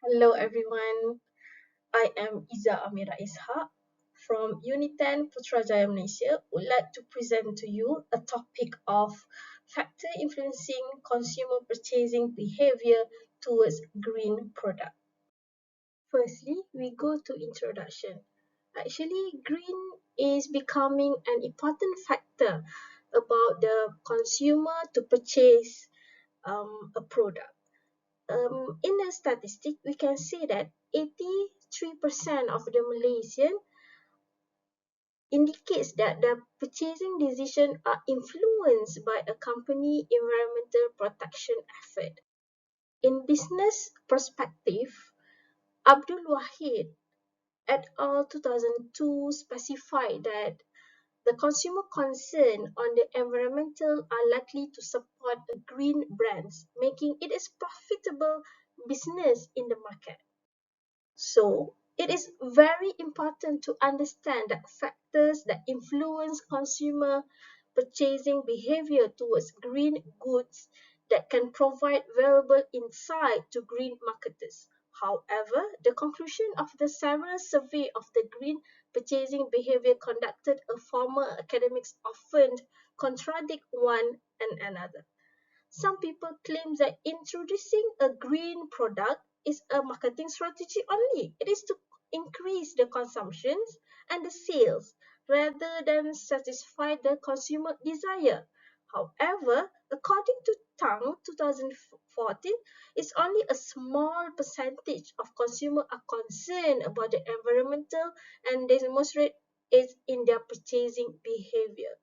Hello everyone, I am Izzaamirah Ishak from UNITEN Putrajaya Malaysia. Would like to present to you a topic of factor influencing consumer purchasing behavior towards green product. Firstly, we go to introduction. Actually, green is becoming an important factor about the consumer to purchase a product. In a statistic, we can see that 83% of the Malaysian indicates that the purchasing decision are influenced by a company environmental protection effort. In business perspective, Abdul Wahid et al. 2002 specified that the consumer concern on the environmental are likely to support a green brands, making it a profitable business in the market. So, it is very important to understand that factors that influence consumer purchasing behavior towards green goods that can provide valuable insight to green marketers. However, the conclusion of the several survey of the green purchasing behavior conducted a former academics often contradict one and another. Some people claim that introducing a green product is a marketing strategy only. It is to increase the consumptions and the sales rather than satisfy the consumer desire. However, according to Tang 2014, it's only a small percentage of consumers are concerned about the environmental and demonstrate it in their purchasing behavior.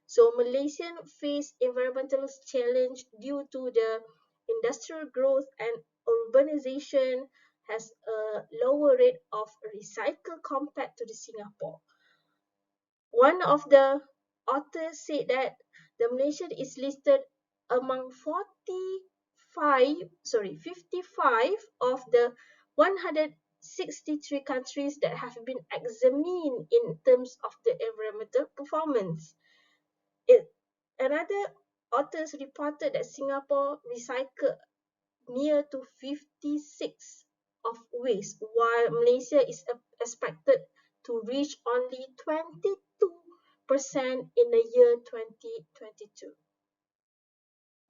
So Malaysian face environmental challenge due to the industrial growth and urbanization has a lower rate of recycle compared to the Singapore. One of the authors said that the Malaysia is listed among 55 of the 163 countries that have been examined in terms of the environmental performance. It, another authors reported that Singapore recycled near to 56 of waste, while Malaysia is expected to reach only 22% in the year 2022.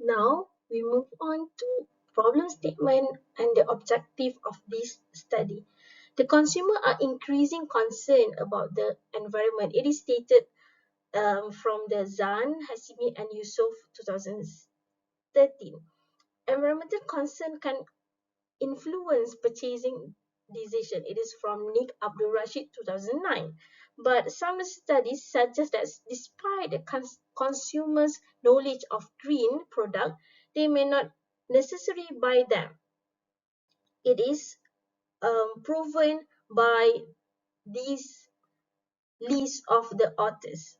Now we move on to problem statement and the objective of this study. The consumer are increasing concern about the environment. It is stated from the Zan, Hasimi and Yusof 2013. Environmental concern can influence purchasing decision. It is from Nick Abdul Rashid 2009. But some studies suggest that despite the consumers' knowledge of green product, they may not necessarily buy them. It is proven by these list of the authors.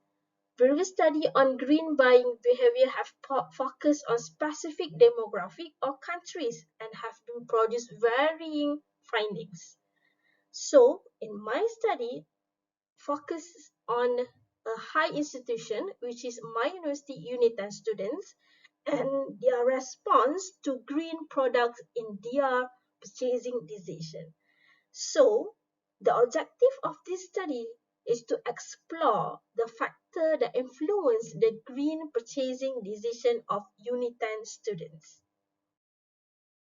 Previous study on green buying behavior have focused on specific demographic or countries and have been produced varying findings. So, in my study, focuses on a high institution, which is my university UNITEN students, and their response to green products in their purchasing decision. So, the objective of this study is to explore the factor that influence the green purchasing decision of UNITEN students.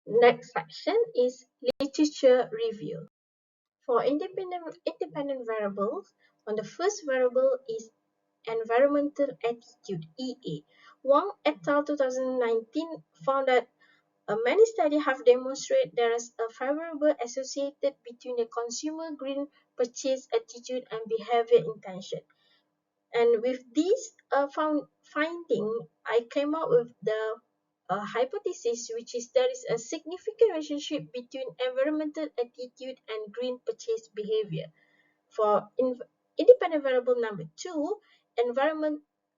Next section is literature review. For independent variables, on the first variable is environmental attitude (EA). Wang et al. 2019 found that many studies have demonstrated there is a favorable associated between the consumer green purchase attitude and behavior intention. And with this finding, I came up with the hypothesis, which is there is a significant relationship between environmental attitude and green purchase behavior. For independent variable number 2,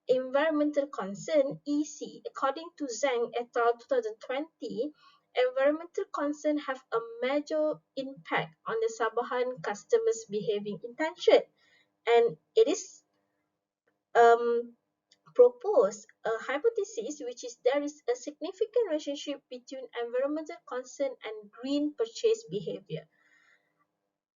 environmental concern (EC), according to Zhang et al. 2020, environmental concern have a major impact on the Sabahan customers' behaving intention, and it is proposed a hypothesis, which is there is a significant relationship between environmental concern and green purchase behavior.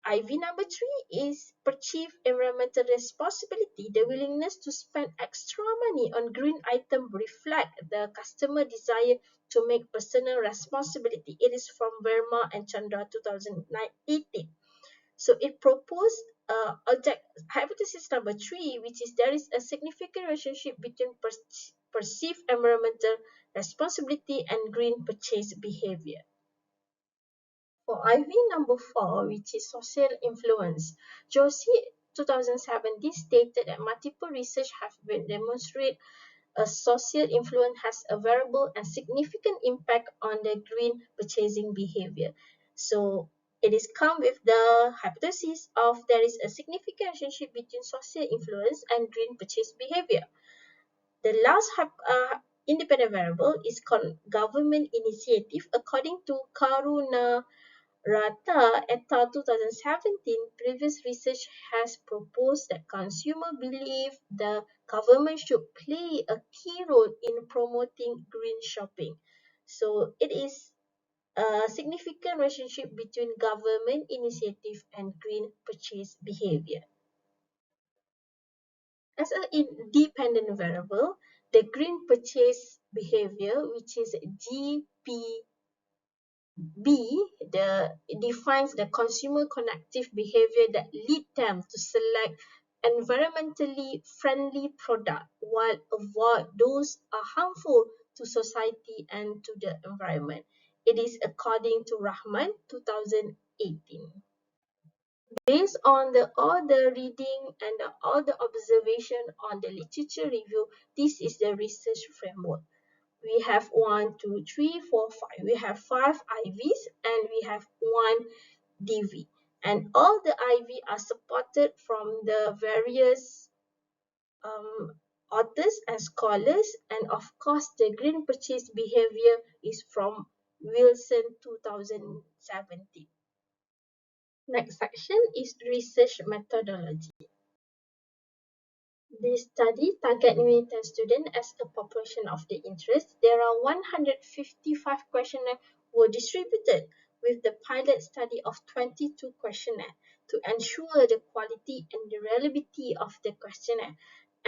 IV number 3 is perceived environmental responsibility. The willingness to spend extra money on green items reflect the customer desire to make personal responsibility. It is from Verma and Chandra 2018. So it proposed hypothesis number 3, which is there is a significant relationship between perceived environmental responsibility and green purchase behavior. For IV number 4, which is social influence, Joshi 2017 stated that multiple research have been demonstrated a social influence has a variable and significant impact on the green purchasing behavior. So it is come with the hypothesis of there is a significant relationship between social influence and green purchase behavior. The last independent variable is government initiative. According to Karuna Rata et al. 2017, previous research has proposed that consumers believe the government should play a key role in promoting green shopping. So it is a significant relationship between government initiative and green purchase behavior. As an independent variable, the green purchase behavior, which is GP defines the consumer cognitive behavior that lead them to select environmentally friendly product while avoid those are harmful to society and to the environment. It is according to Rahman 2018. Based on all the reading and all the observation on the literature review, this is the research framework. We have 1, 2, 3, 4, 5. We have 5 IVs and we have 1 DV. And all the IV are supported from the various authors and scholars. And of course, the green purchase behavior is from Wilson 2017. Next section is research methodology. This study target UNITEN students as a population of the interest. There are 155 questionnaires were distributed with the pilot study of 22 questionnaires to ensure the quality and the reliability of the questionnaire.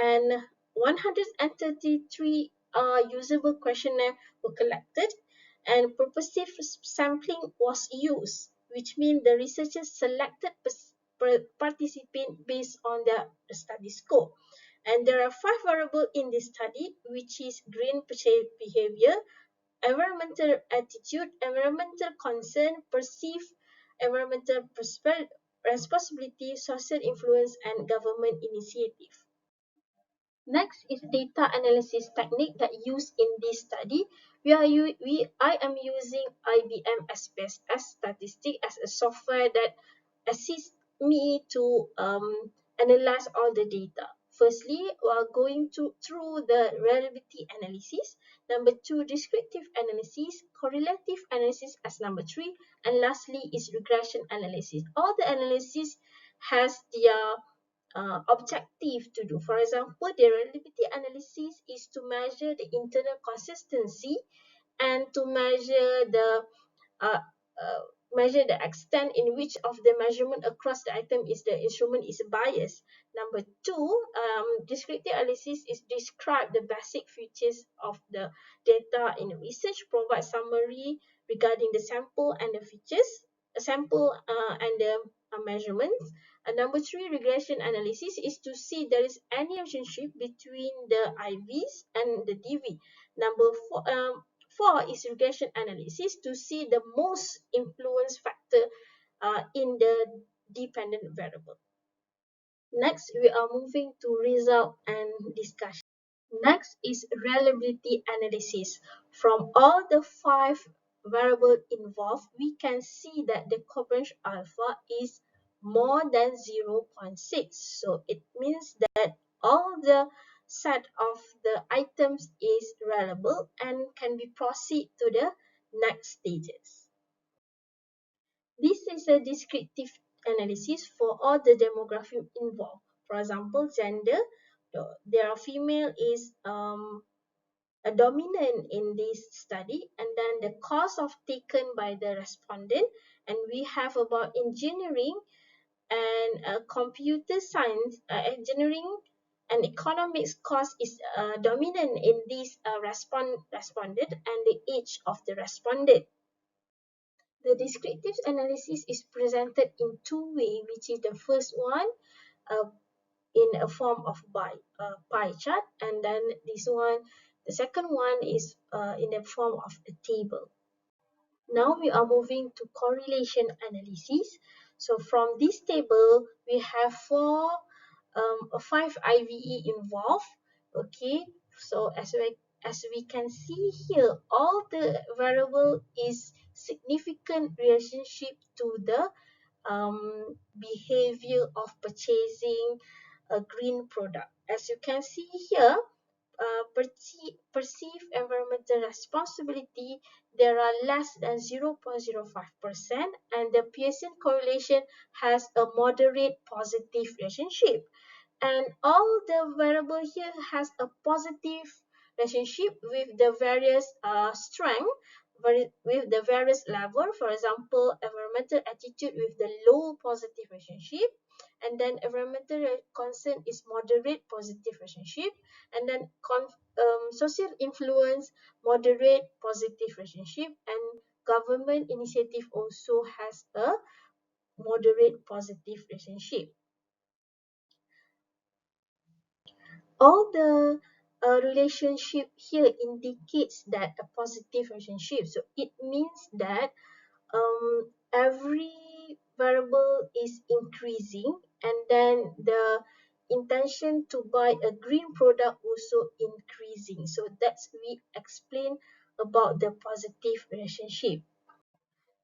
And 133 usable questionnaires were collected and purposive sampling was used, which means the researchers selected participants based on the study scope. And there are 5 variables in this study, which is green purchase behavior, environmental attitude, environmental concern, perceived environmental responsibility, social influence, and government initiative. Next is data analysis technique that used in this study. I am using IBM SBS statistic as a software that assists me to analyze all the data. Firstly, we are going through the reliability analysis. Number 2, descriptive analysis, correlative analysis as number 3, and lastly is regression analysis. All the analysis has their objective to do. For example, the reliability analysis is to measure the internal consistency and to uh, measure the extent in which of the measurement across the item is the instrument is biased. Number 2, descriptive analysis is describe the basic features of the data in research, provide summary regarding the sample and the features, sample and the measurements. And number 3, regression analysis is to see there is any relationship between the IVs and the DV. Number 4 is regression analysis to see the most influence factor in the dependent variable. Next, we are moving to result and discussion. Next is reliability analysis. From all the 5 variables involved, we can see that the coverage alpha is more than 0.6. So it means that all the set of the items is reliable and can be proceed to the next stages. This is a descriptive analysis for all the demographic involved. For example, gender, their female is a dominant in this study, and then the course of taken by the respondent, and we have about engineering and computer science, engineering and economics course is dominant in this respondent and the age of the respondent. The descriptive analysis is presented in two ways, which is the first one uh, in a form of pie chart, and then this one, the second one is in the form of a table. Now we are moving to correlation analysis. So from this table, we have five IVE involved. Okay, so as we can see here, all the variable is significant relationship to the behavior of purchasing a green product. As you can see here, perceived environmental responsibility, there are less than 0.05%, and the Pearson correlation has a moderate positive relationship. And all the variable here has a positive relationship with the various strength, with the various level. For example, environmental attitude with the low positive relationship, and then environmental concern is moderate positive relationship, and then social influence moderate positive relationship, and government initiative also has a moderate positive relationship. All the relationship here indicates that a positive relationship. So it means that every variable is increasing, and then the intention to buy a green product also increasing. So that's we explain about the positive relationship.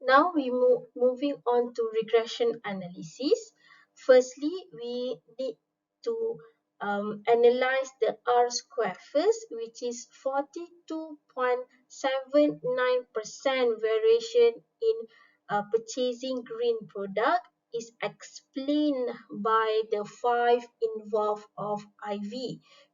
Now we moving on to regression analysis. Firstly, we need to analyze the R square first, which is 42.79% variation in purchasing green product is explained by the five involved of IV,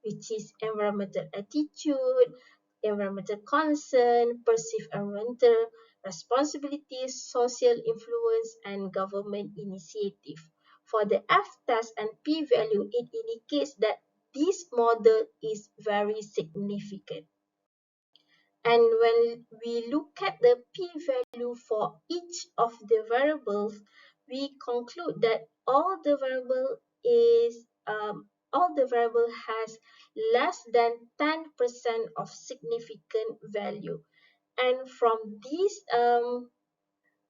which is environmental attitude, environmental concern, perceived environmental responsibilities, social influence, and government initiative. For the F-test and p-value, it indicates that this model is very significant. And when we look at the p-value for each of the variables, we conclude that all the variable has less than 10% of significant value. And from this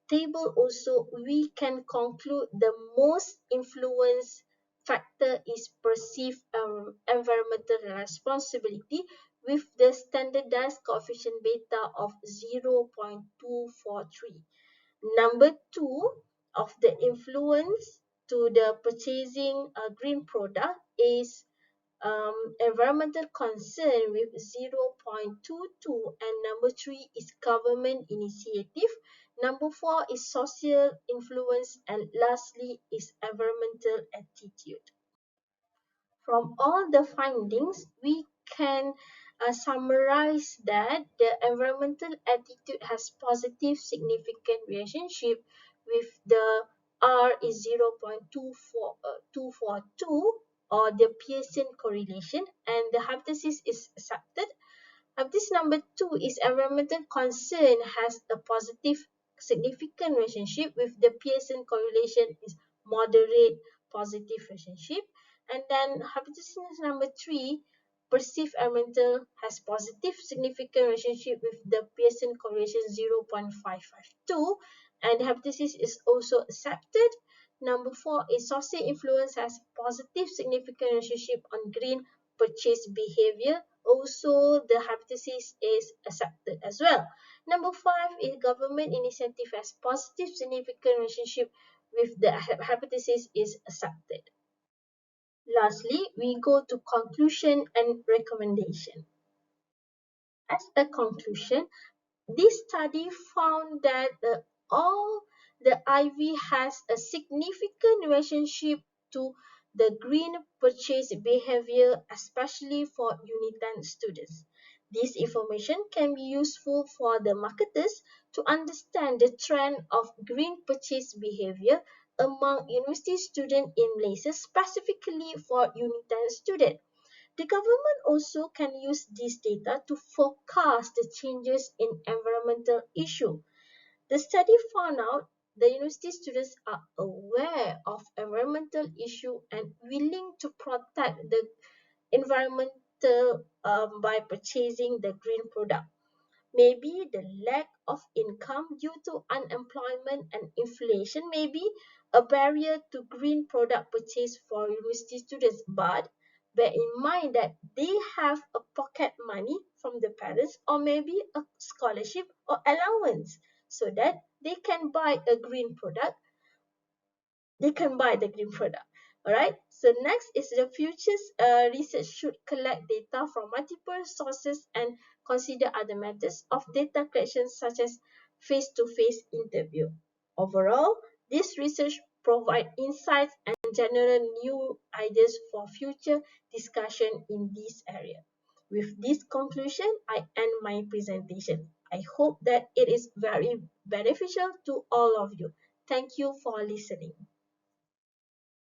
table also, we can conclude the most influence factor is perceived environmental responsibility with the standardized coefficient beta of 0.243. Number two of the influence to the purchasing a green product is environmental concern with 0.22, and number three is government initiative. Number four is social influence, and lastly is environmental attitude. From all the findings, we can summarize that the environmental attitude has positive significant relationship with the R is 0.242 or the Pearson correlation, and the hypothesis is accepted. This number two is environmental concern has a positive significant relationship with the Pearson correlation is moderate positive relationship. And then hypothesis number three, perceived environmental has positive significant relationship with the Pearson correlation 0.552, and the hypothesis is also accepted. Number four is social influence has positive significant relationship on green purchase behavior. Also, the hypothesis is accepted as well. Number five is government initiative has positive significant relationship with the hypothesis is accepted. Lastly, we go to conclusion and recommendation. As a conclusion, this study found that all the IV has a significant relationship to the green purchase behavior, especially for UNITEN students. This information can be useful for the marketers to understand the trend of green purchase behavior among university students in Malaysia, specifically for UNITEN students. The government also can use this data to forecast the changes in environmental issues. The study found out the university students are aware of environmental issues and willing to protect the environmental by purchasing the green product. Maybe the lack of income due to unemployment and inflation may be a barrier to green product purchase for university students, but bear in mind that they have a pocket money from the parents or maybe a scholarship or allowance so that they can buy a green product. They can buy the green product. All right. So next is the futures research should collect data from multiple sources and consider other methods of data collection such as face-to-face interview. Overall, this research provide insights and generate new ideas for future discussion in this area. With this conclusion, I end my presentation. I hope that it is very beneficial to all of you. Thank you for listening.